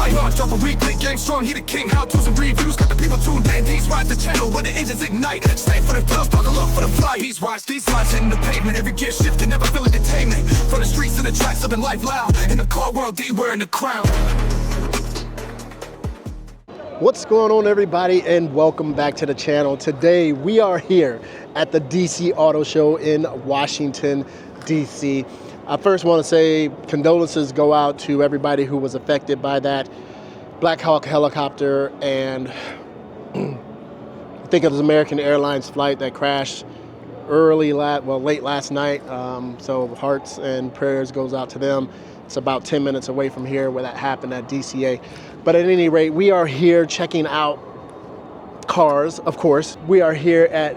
fly hard, drop a weekly, game strong, he the king. How to's and reviews, got the people tuned in. These ride the channel when the engines ignite. Stay for the thrills, buckle up for the fly. These rides, these lines hitting the pavement. Every gear shifting, never feeling detainment. From the streets to the tracks, living life loud. In the car world, D wearing the crown. What's going on, everybody, and welcome back to the channel. Today we are here at the DC Auto Show in Washington, DC. I first want to say condolences go out to everybody who was affected by that Black Hawk helicopter, and I think it was American Airlines flight that crashed late last night. So hearts and prayers goes out to them. It's about 10 minutes away from here where that happened at DCA. But at any rate, we are here checking out cars, of course. We are here at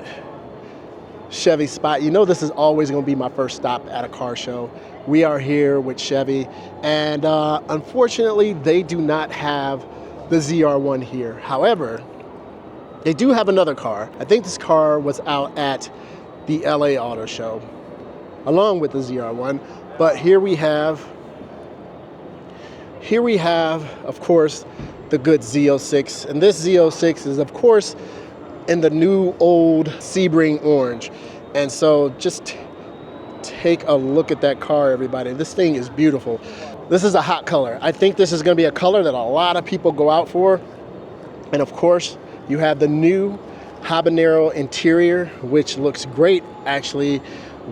Chevy spot. You know, this is always going to be my first stop at a car show. We are here with Chevy, and unfortunately, they do not have the ZR1 here. However, they do have another car. I think this car was out at the LA Auto Show, along with the ZR1. But here we have, of course, the good Z06. And this Z06 is, of course, in the new old Sebring Orange. And so just take a look at that car, everybody. This thing is beautiful. This is a hot color. I think this is going to be a color that a lot of people go out for. And of course, you have the new Habanaro interior, which looks great, actually,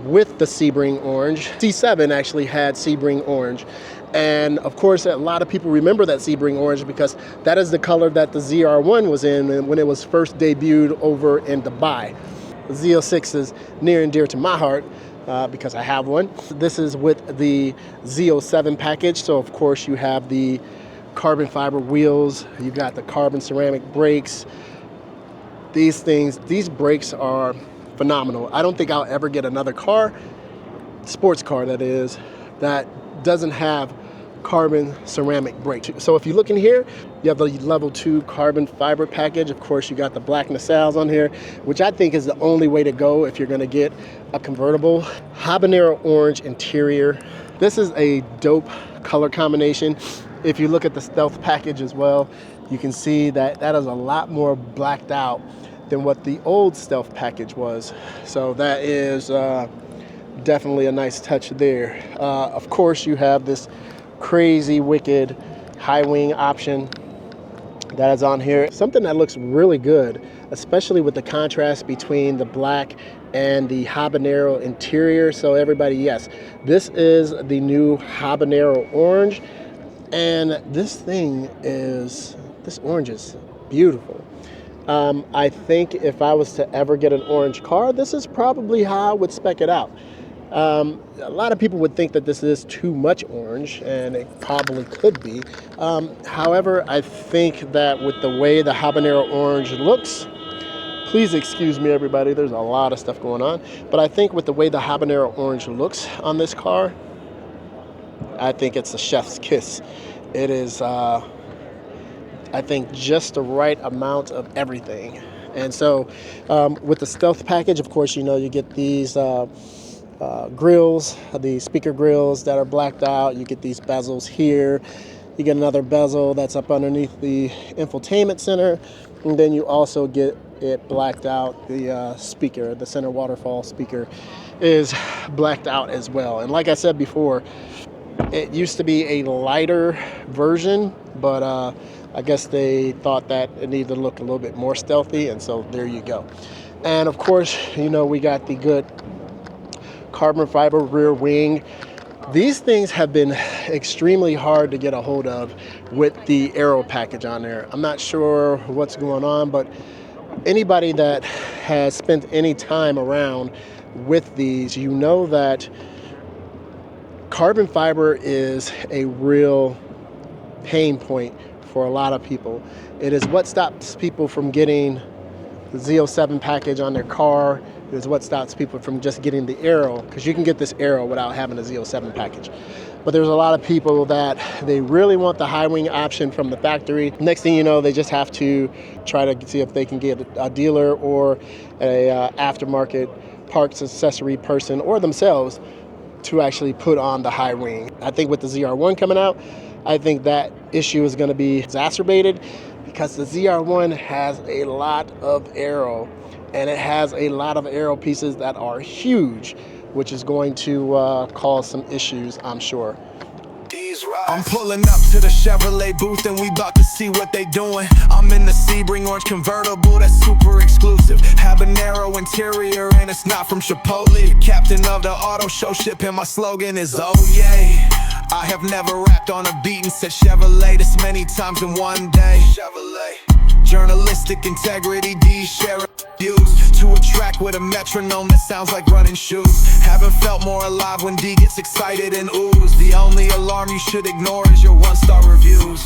with the Sebring Orange. C7 actually had Sebring Orange. And of course, a lot of people remember that Sebring Orange because that is the color that the ZR1 was in when it was first debuted over in Dubai. The Z06 is near and dear to my heart because I have one. This is with the Z07 package. So of course you have the carbon fiber wheels, you've got the carbon ceramic brakes. These brakes are phenomenal. I don't think I'll ever get another car, sports car that is, that doesn't have carbon ceramic brakes. So if you look in here, you have the level 2 carbon fiber package. Of course, you got the black nacelles on here, which I think is the only way to go if you're gonna get a convertible. Habanaro orange interior. This is a dope color combination. If you look at the stealth package as well, you can see that that is a lot more blacked out than what the old stealth package was. So that is definitely a nice touch there. Of course, you have this crazy wicked high wing option that is on here. Something that looks really good, especially with the contrast between the black and the Habanaro interior. So everybody, yes, this is the new Habanaro orange, and this orange is beautiful. I think if I was to ever get an orange car, this is probably how I would spec it out. A lot of people would think that this is too much orange, and it probably could be. However, I think that with the way the Habanaro orange looks, please excuse me, everybody, there's a lot of stuff going on, but I think with the way the Habanaro orange looks on this car, I think it's a chef's kiss. It is, I think, just the right amount of everything. And so with the stealth package, of course, you know, you get these grills, the speaker grills that are blacked out. You get these bezels here. You get another bezel that's up underneath the infotainment center. And then you also get it blacked out. The speaker, the center waterfall speaker, is blacked out as well. And like I said before, it used to be a lighter version, but I guess they thought that it needed to look a little bit more stealthy, and so there you go. And of course, you know, we got the good carbon fiber rear wing. These things have been extremely hard to get a hold of with the aero package on there. I'm not sure what's going on, but anybody that has spent any time around with these, you know that carbon fiber is a real pain point for a lot of people. It is what stops people from getting the Z07 package on their car. It is what stops people from just getting the aero, because you can get this aero without having a Z07 package. But there's a lot of people that they really want the high wing option from the factory. Next thing you know, they just have to try to see if they can get a dealer or a aftermarket parts accessory person or themselves to actually put on the high wing. I think with the ZR1 coming out, I think that issue is going to be exacerbated because the ZR1 has a lot of aero, and it has a lot of aero pieces that are huge, which is going to cause some issues, I'm sure. I'm pulling up to the Chevrolet booth and we about to see what they doing. I'm in the Sebring Orange convertible that's super exclusive. Habanaro interior and it's not from Chipotle. Captain of the auto show ship and my slogan is oh yay. I have never rapped on a beat and said Chevrolet this many times in one day. Chevrolet. Journalistic integrity, D share views to a track with a metronome that sounds like running shoes. Haven't felt more alive when D gets excited and oohs. The only alarm you should ignore is your 1-star reviews.